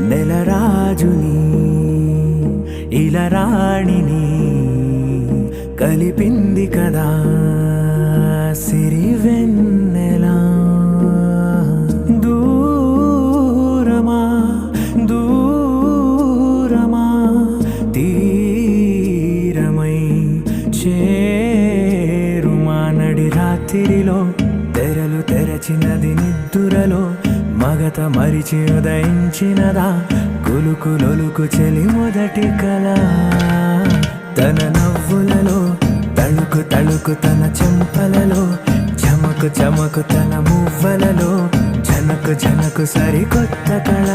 నెలరాజుని ఇలరాణిని కలిపింది కదా సిరివెన్నెలా. దూరమా దూరమా తీరమై చేరుమా నడి రాత్రిలో తెరలు తెరచినది నిద్దురలో మగత మరిచి ఉదయించినదా కులుకులొలుకు చెలి మొదటి కళ. తన నవ్వులలో తళుకు తళుకు తన చెంపలలో చమకు చమకు తన మువ్వలలో జనకు జనకు సరికొత్త కళ.